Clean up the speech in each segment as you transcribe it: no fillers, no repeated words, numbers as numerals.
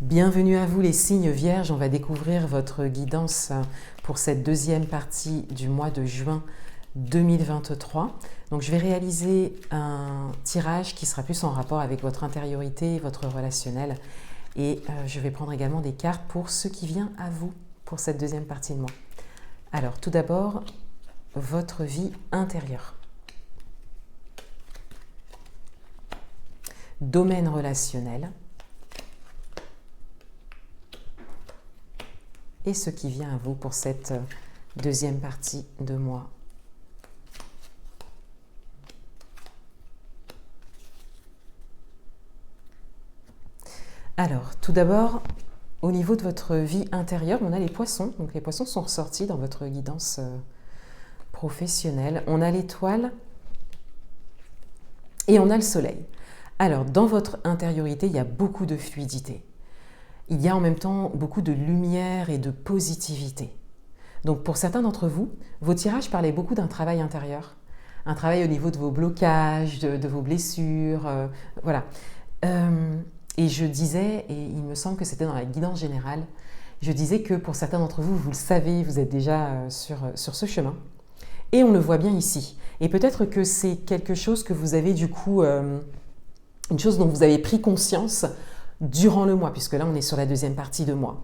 Bienvenue à vous les signes vierges, on va découvrir votre guidance pour cette deuxième partie du mois de juin 2023. Donc je vais réaliser un tirage qui sera plus en rapport avec votre intériorité, votre relationnel et je vais prendre également des cartes pour ce qui vient à vous pour cette deuxième partie de mois. Alors tout d'abord, votre vie intérieure. Domaine relationnel. Et ce qui vient à vous pour cette deuxième partie de mois. Alors, tout d'abord, au niveau de votre vie intérieure, on a les poissons. Donc les poissons sont ressortis dans votre guidance professionnelle. On a l'étoile et on a le soleil. Alors, dans votre intériorité, il y a beaucoup de fluidité. Il y a en même temps beaucoup de lumière et de positivité. Donc pour certains d'entre vous, vos tirages parlaient beaucoup d'un travail intérieur, un travail au niveau de vos blocages, de vos blessures, voilà. Et je disais, et il me semble que c'était dans la guidance générale, je disais que pour certains d'entre vous, vous le savez, vous êtes déjà sur ce chemin. Et on le voit bien ici. Et peut-être que c'est quelque chose que vous avez du coup, une chose dont vous avez pris conscience durant le mois, puisque là on est sur la deuxième partie de mois.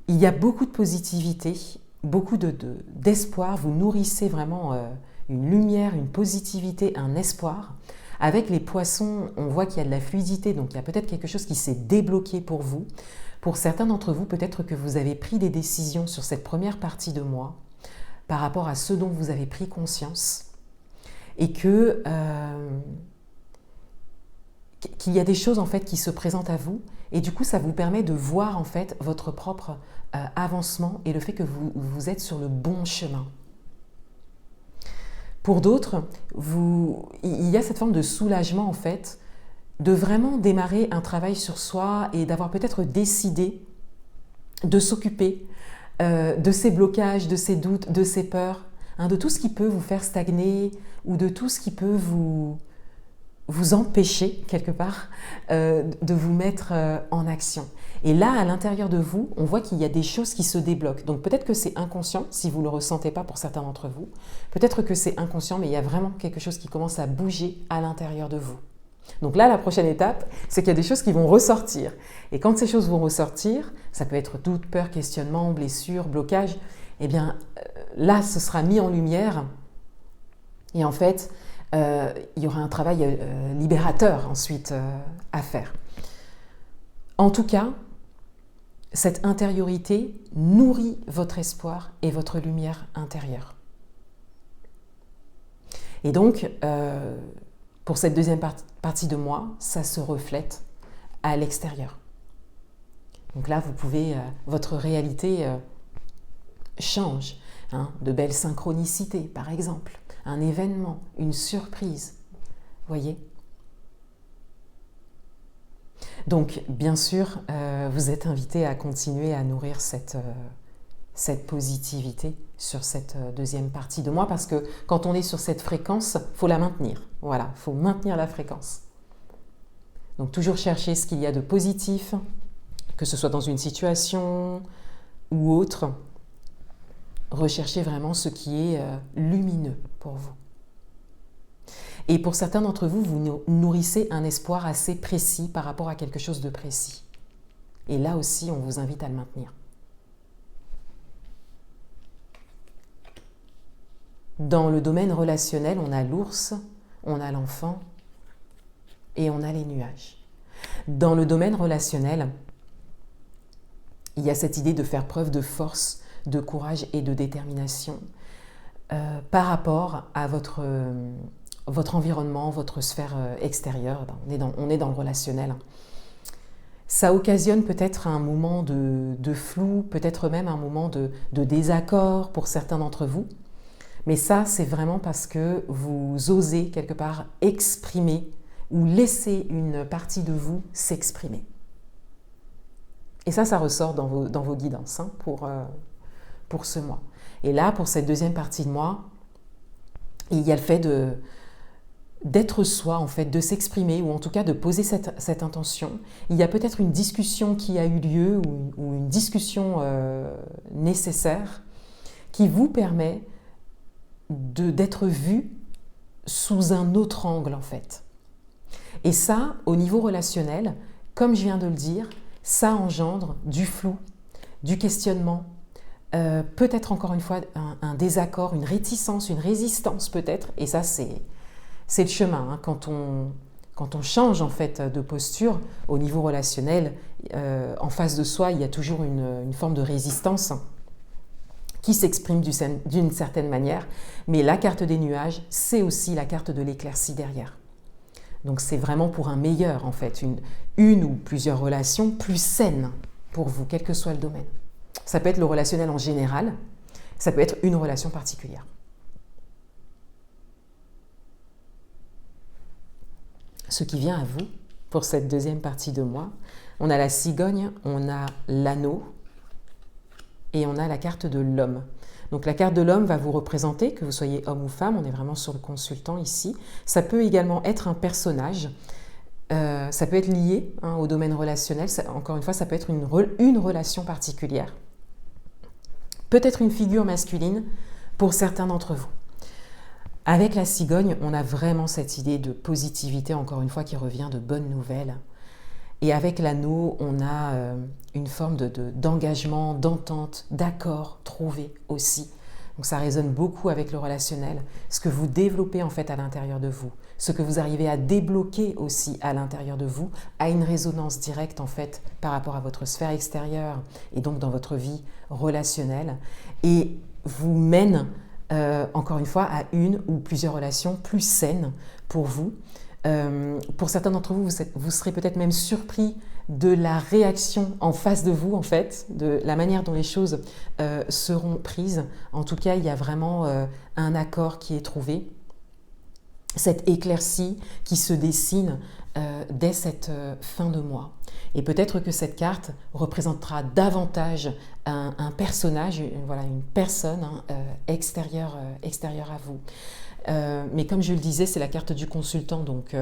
Il y a beaucoup de positivité, beaucoup d'espoir, vous nourrissez vraiment une lumière, une positivité, un espoir. Avec les poissons, on voit qu'il y a de la fluidité, donc il y a peut-être quelque chose qui s'est débloqué pour vous. Pour certains d'entre vous, peut-être que vous avez pris des décisions sur cette première partie de mois par rapport à ce dont vous avez pris conscience et que qu'il y a des choses en fait qui se présentent à vous et du coup ça vous permet de voir en fait votre propre avancement et le fait que vous êtes sur le bon chemin. Pour d'autres, il y a cette forme de soulagement en fait, de vraiment démarrer un travail sur soi et d'avoir peut-être décidé de s'occuper de ces blocages, de ces doutes, de ces peurs, de tout ce qui peut vous faire stagner ou de tout ce qui peut vous empêcher, quelque part, de vous mettre en action. Et là, à l'intérieur de vous, on voit qu'il y a des choses qui se débloquent. Donc peut-être que c'est inconscient, si vous ne le ressentez pas pour certains d'entre vous. Peut-être que c'est inconscient, mais il y a vraiment quelque chose qui commence à bouger à l'intérieur de vous. Donc là, la prochaine étape, c'est qu'il y a des choses qui vont ressortir. Et quand ces choses vont ressortir, ça peut être doute, peur, questionnement, blessure, blocage, eh bien là, ce sera mis en lumière. Et en fait, il y aura un travail libérateur ensuite à faire. En tout cas, cette intériorité nourrit votre espoir et votre lumière intérieure. Et donc, pour cette deuxième partie de mois, ça se reflète à l'extérieur. Donc là, vous pouvez, votre réalité change, de belles synchronicités par exemple. Un événement, une surprise, voyez. Donc, bien sûr, vous êtes invité à continuer à nourrir cette positivité sur cette deuxième partie de mois, parce que quand on est sur cette fréquence, il faut la maintenir. Voilà, il faut maintenir la fréquence. Donc, toujours chercher ce qu'il y a de positif, que ce soit dans une situation ou autre. Recherchez vraiment ce qui est lumineux pour vous. Et pour certains d'entre vous, vous nourrissez un espoir assez précis par rapport à quelque chose de précis. Et là aussi, on vous invite à le maintenir. Dans le domaine relationnel, on a l'ours, on a l'enfant et on a les nuages. Dans le domaine relationnel, il y a cette idée de faire preuve de force, de courage et de détermination par rapport à votre environnement, votre sphère extérieure. On est dans le relationnel. Ça occasionne peut-être un moment de flou, peut-être même un moment de désaccord pour certains d'entre vous. Mais ça, c'est vraiment parce que vous osez quelque part exprimer ou laisser une partie de vous s'exprimer. Et ça ressort dans vos guidances pour ce mois. Et là, pour cette deuxième partie de mois, il y a le fait d'être soi, en fait, de s'exprimer, ou en tout cas de poser cette intention. Il y a peut-être une discussion qui a eu lieu, ou une discussion nécessaire, qui vous permet d'être vu sous un autre angle, en fait. Et ça, au niveau relationnel, comme je viens de le dire, ça engendre du flou, du questionnement, peut-être encore une fois un désaccord, une réticence, une résistance peut-être, et ça c'est le chemin. Hein. Quand on change en fait de posture au niveau relationnel, en face de soi, il y a toujours une forme de résistance qui s'exprime d'une certaine manière, mais la carte des nuages, c'est aussi la carte de l'éclaircie derrière. Donc c'est vraiment pour un meilleur en fait, une ou plusieurs relations plus saines pour vous, quel que soit le domaine. Ça peut être le relationnel en général, ça peut être une relation particulière. Ce qui vient à vous pour cette deuxième partie de mois, on a la cigogne, on a l'anneau et on a la carte de l'homme. Donc la carte de l'homme va vous représenter, que vous soyez homme ou femme, on est vraiment sur le consultant ici. Ça peut également être un personnage, ça peut être lié au domaine relationnel, encore une fois ça peut être une relation particulière. Peut-être une figure masculine pour certains d'entre vous. Avec la cigogne, on a vraiment cette idée de positivité, encore une fois, qui revient de bonnes nouvelles. Et avec l'anneau, on a une forme d'engagement, d'entente, d'accord trouvé aussi. Donc ça résonne beaucoup avec le relationnel, ce que vous développez en fait à l'intérieur de vous, ce que vous arrivez à débloquer aussi à l'intérieur de vous, a une résonance directe en fait par rapport à votre sphère extérieure et donc dans votre vie relationnelle et vous mène encore une fois à une ou plusieurs relations plus saines pour vous. Pour certains d'entre vous, vous serez peut-être même surpris de la réaction en face de vous, en fait, de la manière dont les choses seront prises. En tout cas, il y a vraiment un accord qui est trouvé, cette éclaircie qui se dessine dès cette fin de mois. Et peut-être que cette carte représentera davantage un personnage, voilà, une personne extérieure à vous. Mais comme je le disais, c'est la carte du consultant, donc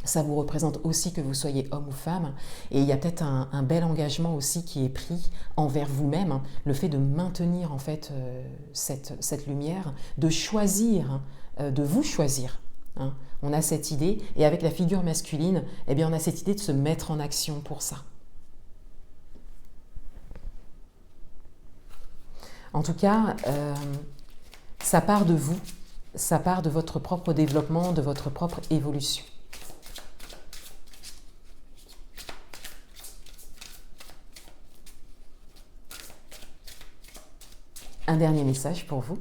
ça vous représente aussi que vous soyez homme ou femme. Et il y a peut-être un bel engagement aussi qui est pris envers vous-même, hein, le fait de maintenir en fait cette lumière, de choisir, de vous choisir. Hein. On a cette idée, et avec la figure masculine, eh bien, on a cette idée de se mettre en action pour ça. En tout cas, ça part de vous, ça part de votre propre développement, de votre propre évolution. Un dernier message pour vous.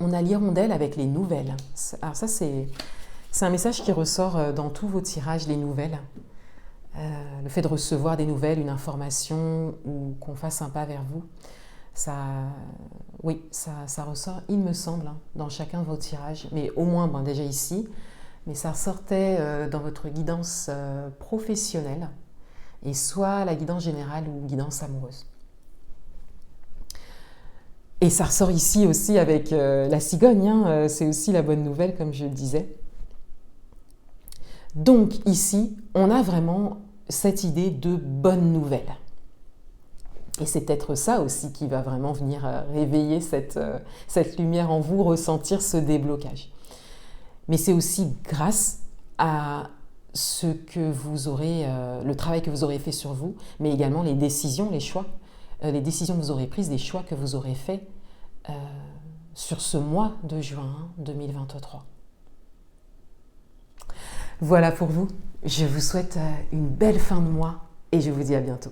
On a l'hirondelle avec les nouvelles. Alors ça, c'est un message qui ressort dans tous vos tirages, les nouvelles. Le fait de recevoir des nouvelles, une information ou qu'on fasse un pas vers vous, ça ressort, il me semble, dans chacun de vos tirages, mais au moins déjà ici, mais ça ressortait dans votre guidance professionnelle, et soit la guidance générale ou guidance amoureuse. Et ça ressort ici aussi avec la cigogne, hein, c'est aussi la bonne nouvelle comme je le disais. Donc ici, on a vraiment cette idée de bonne nouvelle. Et c'est peut-être ça aussi qui va vraiment venir réveiller cette lumière en vous, ressentir ce déblocage. Mais c'est aussi grâce à ce que vous aurez, le travail que vous aurez fait sur vous, mais également les décisions, les choix, les décisions que vous aurez prises, les choix que vous aurez faits sur ce mois de juin 2023. Voilà pour vous. Je vous souhaite une belle fin de mois et je vous dis à bientôt.